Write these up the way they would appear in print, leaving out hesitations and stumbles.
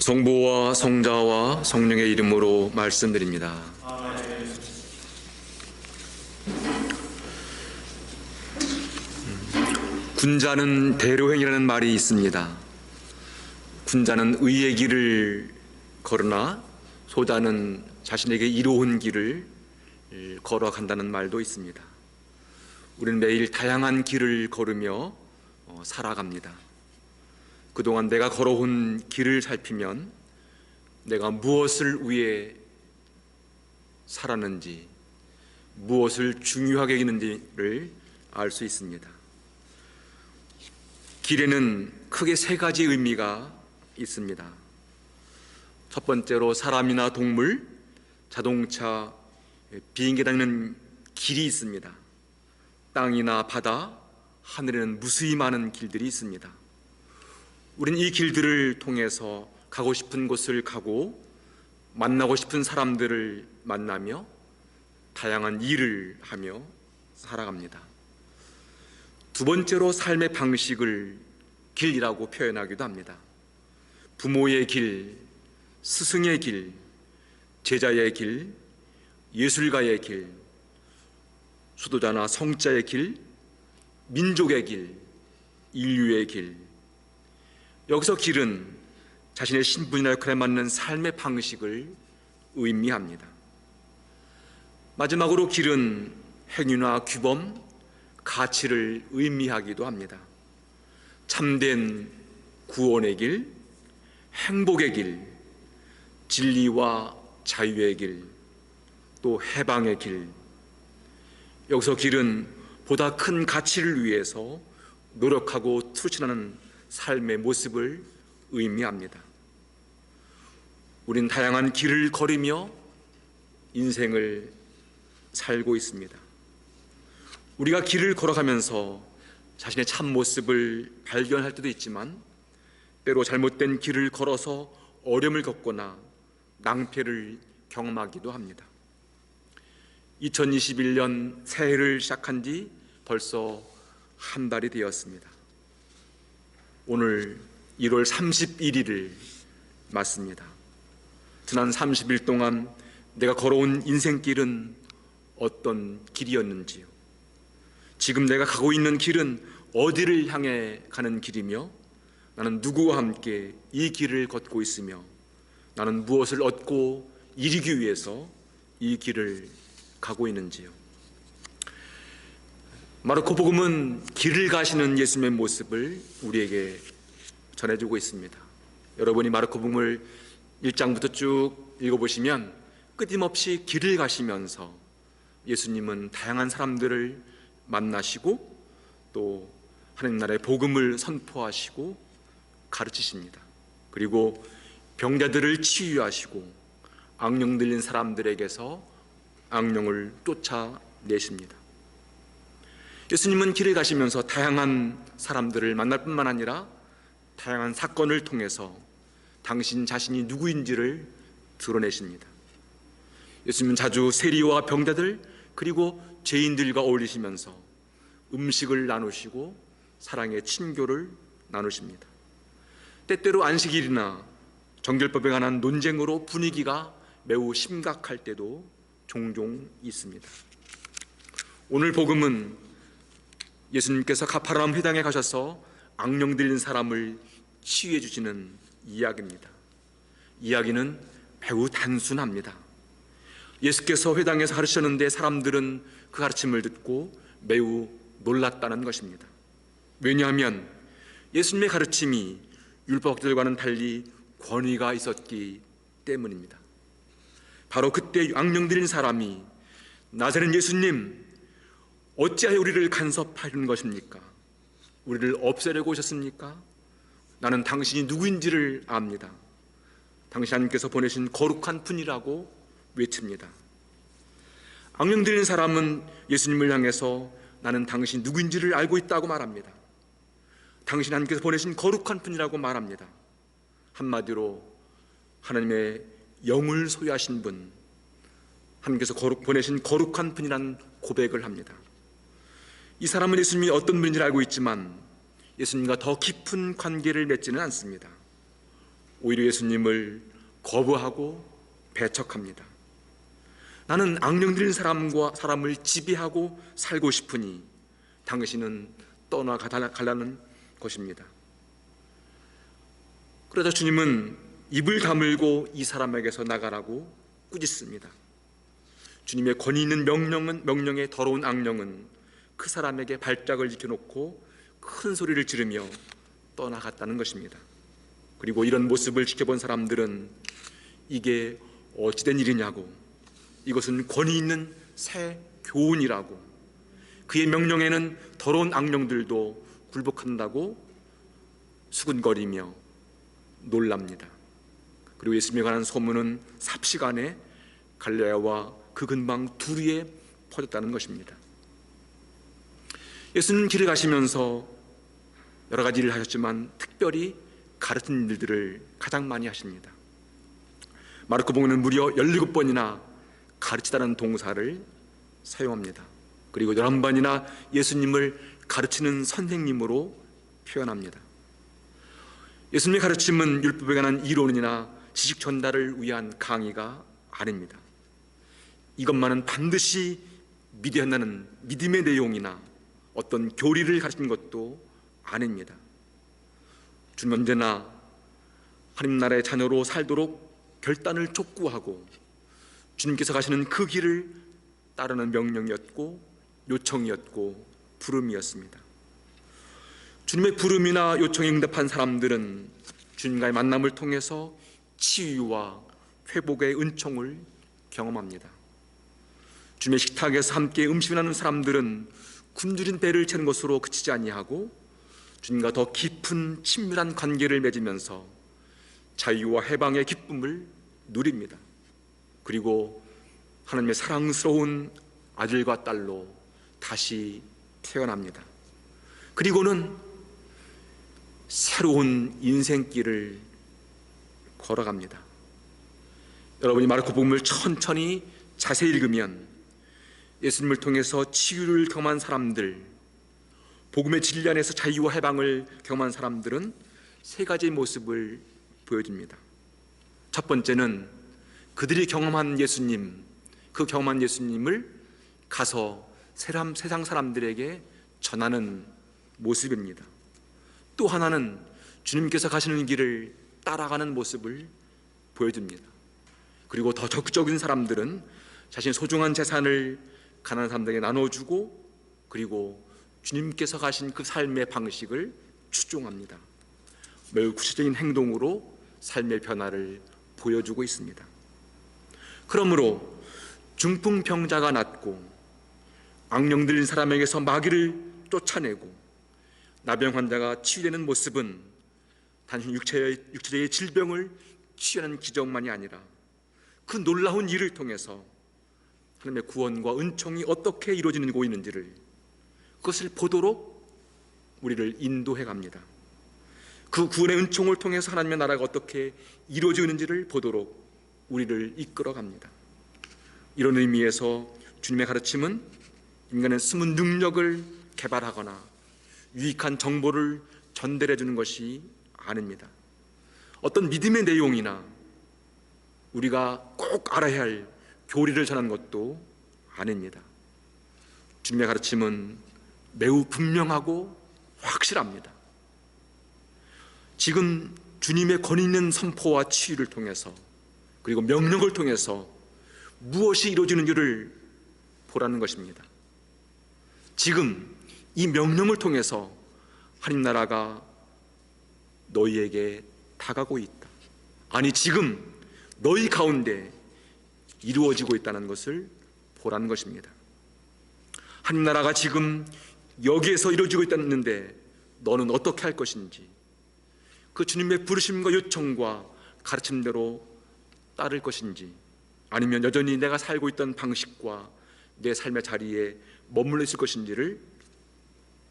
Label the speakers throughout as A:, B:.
A: 성부와 성자와 성령의 이름으로 말씀드립니다. 군자는 대로행이라는 말이 있습니다. 군자는 의의 길을 걸으나 소자는 자신에게 이로운 길을 걸어간다는 말도 있습니다. 우리는 매일 다양한 길을 걸으며 살아갑니다. 그동안 내가 걸어온 길을 살피면 내가 무엇을 위해 살았는지, 무엇을 중요하게 여기는지를 알 수 있습니다. 길에는 크게 세 가지 의미가 있습니다. 첫 번째로 사람이나 동물, 자동차, 비행기 다니는 길이 있습니다. 땅이나 바다, 하늘에는 무수히 많은 길들이 있습니다. 우린 이 길들을 통해서 가고 싶은 곳을 가고 만나고 싶은 사람들을 만나며 다양한 일을 하며 살아갑니다. 두 번째로 삶의 방식을 길이라고 표현하기도 합니다. 부모의 길, 스승의 길, 제자의 길, 예술가의 길, 수도자나 성자의 길, 민족의 길, 인류의 길. 여기서 길은 자신의 신분이나 역할에 맞는 삶의 방식을 의미합니다. 마지막으로 길은 행위나 규범, 가치를 의미하기도 합니다. 참된 구원의 길, 행복의 길, 진리와 자유의 길, 또 해방의 길. 여기서 길은 보다 큰 가치를 위해서 노력하고 투신하는 삶의 모습을 의미합니다. 우린 다양한 길을 걸으며 인생을 살고 있습니다. 우리가 길을 걸어가면서 자신의 참모습을 발견할 때도 있지만 때로 잘못된 길을 걸어서 어려움을 겪거나 낭패를 경험하기도 합니다. 2021년 새해를 시작한 지 벌써 한 달이 되었습니다. 오늘 1월 31일을 맞습니다. 지난 30일 동안 내가 걸어온 인생길은 어떤 길이었는지요? 지금 내가 가고 있는 길은 어디를 향해 가는 길이며 나는 누구와 함께 이 길을 걷고 있으며 나는 무엇을 얻고 이루기 위해서 이 길을 가고 있는지요? 마르코 복음은 길을 가시는 예수님의 모습을 우리에게 전해주고 있습니다. 여러분이 마르코 복음을 1장부터 쭉 읽어보시면 끊임없이 길을 가시면서 예수님은 다양한 사람들을 만나시고 또 하나님 나라의 복음을 선포하시고 가르치십니다. 그리고 병자들을 치유하시고 악령 들린 사람들에게서 악령을 쫓아내십니다. 예수님은 길을 가시면서 다양한 사람들을 만날 뿐만 아니라 다양한 사건을 통해서 당신 자신이 누구인지를 드러내십니다. 예수님은 자주 세리와 병자들 그리고 죄인들과 어울리시면서 음식을 나누시고 사랑의 친교를 나누십니다. 때때로 안식일이나 정결법에 관한 논쟁으로 분위기가 매우 심각할 때도 종종 있습니다. 오늘 복음은 예수님께서 가파르나움 회당에 가셔서 악령 들린 사람을 치유해 주시는 이야기입니다. 이야기는 매우 단순합니다. 예수께서 회당에서 가르치셨는데 사람들은 그 가르침을 듣고 매우 놀랐다는 것입니다. 왜냐하면 예수님의 가르침이 율법학자들과는 달리 권위가 있었기 때문입니다. 바로 그때 악령 들린 사람이 나사렛 예수님, 어찌하여 우리를 간섭하려는 것입니까? 우리를 없애려고 오셨습니까? 나는 당신이 누구인지를 압니다. 당신 하나님께서 보내신 거룩한 분이라고 외칩니다. 악령 들린 사람은 예수님을 향해서 나는 당신 누구인지를 알고 있다고 말합니다. 당신 하나님께서 보내신 거룩한 분이라고 말합니다. 한마디로 하나님의 영을 소유하신 분, 하나님께서 보내신 거룩한 분이라는 고백을 합니다. 이 사람은 예수님이 어떤 분인지를 알고 있지만 예수님과 더 깊은 관계를 맺지는 않습니다. 오히려 예수님을 거부하고 배척합니다. 나는 악령 들린 사람을 지배하고 살고 싶으니 당신은 떠나가달라는 것입니다. 그러자 주님은 입을 다물고 이 사람에게서 나가라고 꾸짖습니다. 주님의 권위 있는 명령에 더러운 악령은 그 사람에게 발작을 일으켜놓고 큰 소리를 지르며 떠나갔다는 것입니다. 그리고 이런 모습을 지켜본 사람들은 이게 어찌된 일이냐고, 이것은 권위 있는 새 교훈이라고, 그의 명령에는 더러운 악령들도 굴복한다고 수군거리며 놀랍니다. 그리고 예수님에 관한 소문은 삽시간에 갈릴레아와 그 근방 두리에 퍼졌다는 것입니다. 예수님 길을 가시면서 여러 가지 일을 하셨지만 특별히 가르친 일들을 가장 많이 하십니다. 마르코복음은 무려 17번이나 가르치다는 동사를 사용합니다. 그리고 11번이나 예수님을 가르치는 선생님으로 표현합니다. 예수님의 가르침은 율법에 관한 이론이나 지식 전달을 위한 강의가 아닙니다. 이것만은 반드시 믿어야 한다는 믿음의 내용이나 어떤 교리를 가르치는 것도 아닙니다. 주님 언제나 하나님 나라의 자녀로 살도록 결단을 촉구하고 주님께서 가시는 그 길을 따르는 명령이었고 요청이었고 부름이었습니다. 주님의 부름이나 요청에 응답한 사람들은 주님과의 만남을 통해서 치유와 회복의 은총을 경험합니다. 주님의 식탁에서 함께 음식을 나누는 사람들은 굶주린 배를 채는 것으로 그치지 아니하고 주님과 더 깊은 친밀한 관계를 맺으면서 자유와 해방의 기쁨을 누립니다. 그리고 하나님의 사랑스러운 아들과 딸로 다시 태어납니다. 그리고는 새로운 인생길을 걸어갑니다. 여러분이 마르코복음을 천천히 자세히 읽으면 예수님을 통해서 치유를 경험한 사람들, 복음의 진리 안에서 자유와 해방을 경험한 사람들은 세 가지의 모습을 보여줍니다. 첫 번째는 그들이 경험한 예수님, 그 경험한 예수님을 가서 세상 사람들에게 전하는 모습입니다. 또 하나는 주님께서 가시는 길을 따라가는 모습을 보여줍니다. 그리고 더 적극적인 사람들은 자신의 소중한 재산을 가난한 사람들에게 나눠주고 그리고 주님께서 가신 그 삶의 방식을 추종합니다. 매우 구체적인 행동으로 삶의 변화를 보여주고 있습니다. 그러므로 중풍병자가 낫고 악령 들린 사람에게서 마귀를 쫓아내고 나병 환자가 치유되는 모습은 단순히 육체의 질병을 치유하는 기적만이 아니라 그 놀라운 일을 통해서 하나님의 구원과 은총이 어떻게 이루어지고 있는지를 그것을 보도록 우리를 인도해 갑니다. 그 구원의 은총을 통해서 하나님의 나라가 어떻게 이루어지는지를 보도록 우리를 이끌어 갑니다. 이런 의미에서 주님의 가르침은 인간의 숨은 능력을 개발하거나 유익한 정보를 전달해 주는 것이 아닙니다. 어떤 믿음의 내용이나 우리가 꼭 알아야 할 교리를 전하는 것도 아닙니다. 주님의 가르침은 매우 분명하고 확실합니다. 지금 주님의 권위 있는 선포와 치유를 통해서 그리고 명령을 통해서 무엇이 이루어지는지를 보라는 것입니다. 지금 이 명령을 통해서 하나님 나라가 너희에게 다가오고 있다. 아니 지금 너희 가운데 이루어지고 있다는 것을 보라는 것입니다. 하나님 나라가 지금 여기에서 이루어지고 있다는데 너는 어떻게 할 것인지 그 주님의 부르심과 요청과 가르침대로 따를 것인지 아니면 여전히 내가 살고 있던 방식과 내 삶의 자리에 머물러 있을 것인지를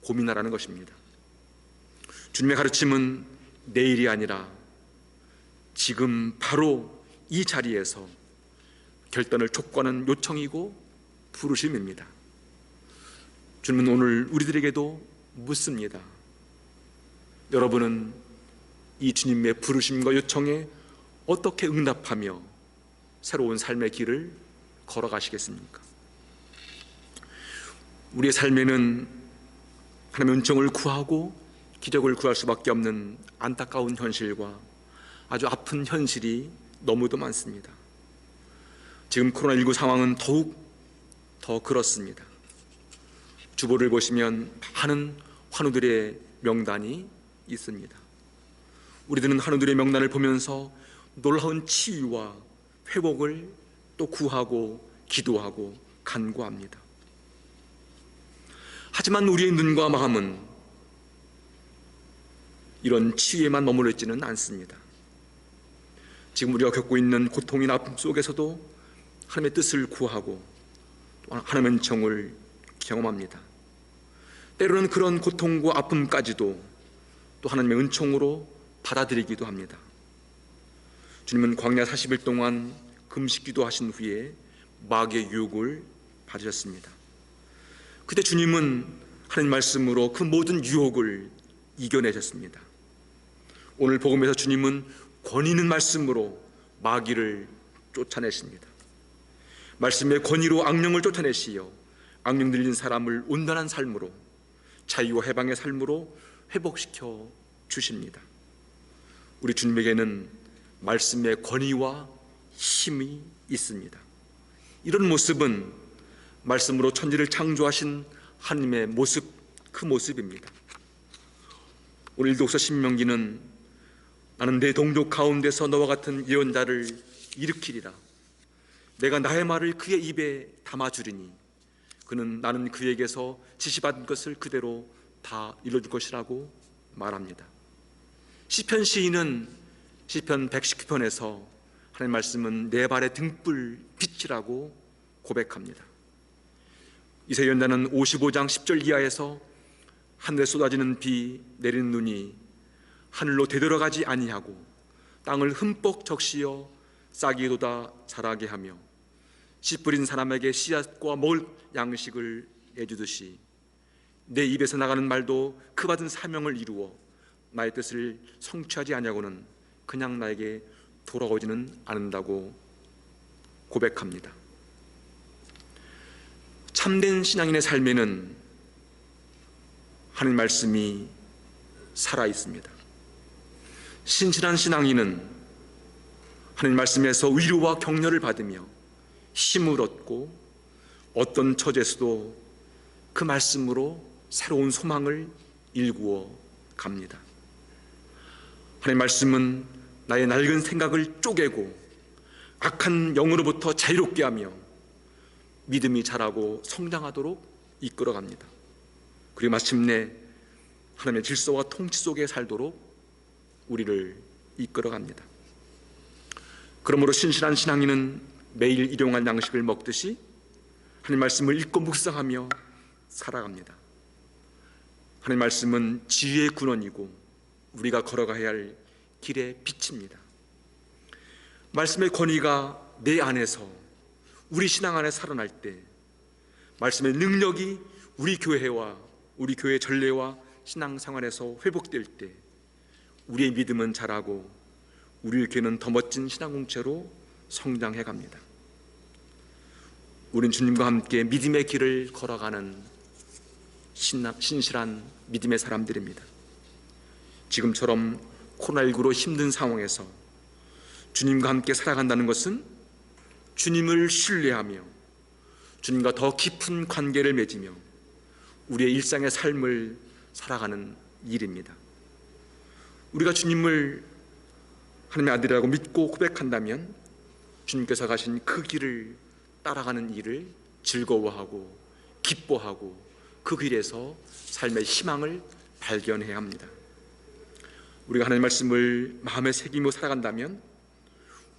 A: 고민하라는 것입니다. 주님의 가르침은 내일이 아니라 지금 바로 이 자리에서 결단을 촉구하는 요청이고 부르심입니다. 주님은 오늘 우리들에게도 묻습니다. 여러분은 이 주님의 부르심과 요청에 어떻게 응답하며 새로운 삶의 길을 걸어가시겠습니까? 우리의 삶에는 하나님의 은총을 구하고 기적을 구할 수밖에 없는 안타까운 현실과 아주 아픈 현실이 너무도 많습니다. 지금 코로나19 상황은 더욱 더 그렇습니다. 주보를 보시면 많은 환우들의 명단이 있습니다. 우리들은 환우들의 명단을 보면서 놀라운 치유와 회복을 또 구하고 기도하고 간구합니다. 하지만 우리의 눈과 마음은 이런 치유에만 머물러 있지는 않습니다. 지금 우리가 겪고 있는 고통이나 아픔 속에서도 하나님의 뜻을 구하고 또 하나님의 은총을 경험합니다. 때로는 그런 고통과 아픔까지도 또 하나님의 은총으로 받아들이기도 합니다. 주님은 광야 40일 동안 금식기도 하신 후에 마귀의 유혹을 받으셨습니다. 그때 주님은 하나님 말씀으로 그 모든 유혹을 이겨내셨습니다. 오늘 복음에서 주님은 권위 있는 말씀으로 마귀를 쫓아내십니다. 말씀의 권위로 악령을 쫓아내시어 악령 들린 사람을 온전한 삶으로, 자유와 해방의 삶으로 회복시켜 주십니다. 우리 주님에게는 말씀의 권위와 힘이 있습니다. 이런 모습은 말씀으로 천지를 창조하신 하나님의 모습, 그 모습입니다. 오늘 일독서 신명기는 나는 내 동족 가운데서 너와 같은 예언자를 일으키리라. 내가 나의 말을 그의 입에 담아주리니 나는 그에게서 지시받은 것을 그대로 다 이뤄줄 것이라고 말합니다. 시편 시인은 시편 119편에서 하나님 말씀은 내 발의 등불 빛이라고 고백합니다. 이사야 예언자는 55장 10절 이하에서 하늘에 쏟아지는 비, 내리는 눈이 하늘로 되돌아가지 아니하고 땅을 흠뻑 적시어 싹이 돋아 자라게 하며 씨 뿌린 사람에게 씨앗과 먹을 양식을 내주듯이 내 입에서 나가는 말도 그 받은 사명을 이루어 나의 뜻을 성취하지 아니하고는 그냥 나에게 돌아오지는 않는다고 고백합니다. 참된 신앙인의 삶에는 하나님 말씀이 살아있습니다. 신실한 신앙인은 하나님 말씀에서 위로와 격려를 받으며 힘을 얻고 어떤 처지에서도 그 말씀으로 새로운 소망을 일구어 갑니다. 하나님 말씀은 나의 낡은 생각을 쪼개고 악한 영으로부터 자유롭게 하며 믿음이 자라고 성장하도록 이끌어갑니다. 그리고 마침내 하나님의 질서와 통치 속에 살도록 우리를 이끌어갑니다. 그러므로 신실한 신앙인은 매일 일용할 양식을 먹듯이 하나님 말씀을 읽고 묵상하며 살아갑니다. 하나님 말씀은 지혜의 근원이고 우리가 걸어가야 할 길의 빛입니다. 말씀의 권위가 내 안에서, 우리 신앙 안에 살아날 때, 말씀의 능력이 우리 교회와 우리 교회 전례와 신앙생활에서 회복될 때 우리의 믿음은 자라고 우리 교회는 더 멋진 신앙 공체로 성장해 갑니다. 우린 주님과 함께 믿음의 길을 걸어가는 신실한 믿음의 사람들입니다. 지금처럼 코로나19로 힘든 상황에서 주님과 함께 살아간다는 것은 주님을 신뢰하며 주님과 더 깊은 관계를 맺으며 우리의 일상의 삶을 살아가는 일입니다. 우리가 주님을 하나님의 아들이라고 믿고 고백한다면 주님께서 가신 그 길을 따라가는 일을 즐거워하고 기뻐하고 그 길에서 삶의 희망을 발견해야 합니다. 우리가 하나님의 말씀을 마음에 새기며 살아간다면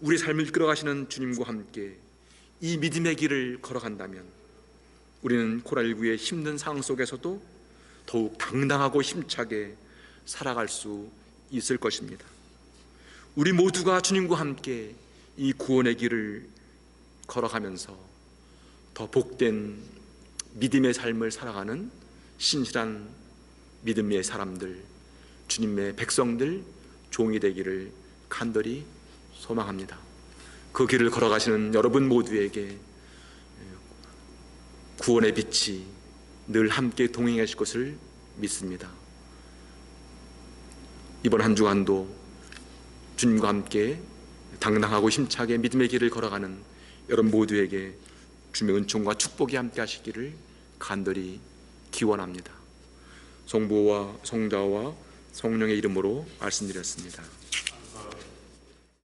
A: 우리 삶을 이끌어가시는 주님과 함께 이 믿음의 길을 걸어간다면 우리는 코로나19의 힘든 상황 속에서도 더욱 당당하고 힘차게 살아갈 수 있을 것입니다. 우리 모두가 주님과 함께 이 구원의 길을 걸어가면서 더 복된 믿음의 삶을 살아가는 신실한 믿음의 사람들, 주님의 백성들 종이 되기를 간절히 소망합니다. 그 길을 걸어가시는 여러분 모두에게 구원의 빛이 늘 함께 동행하실 것을 믿습니다. 이번 한 주간도 주님과 함께 당당하고 힘차게 믿음의 길을 걸어가는 여러분 모두에게 주님의 은총과 축복이 함께 하시기를 간절히 기원합니다. 성부와 성자와 성령의 이름으로 말씀드렸습니다.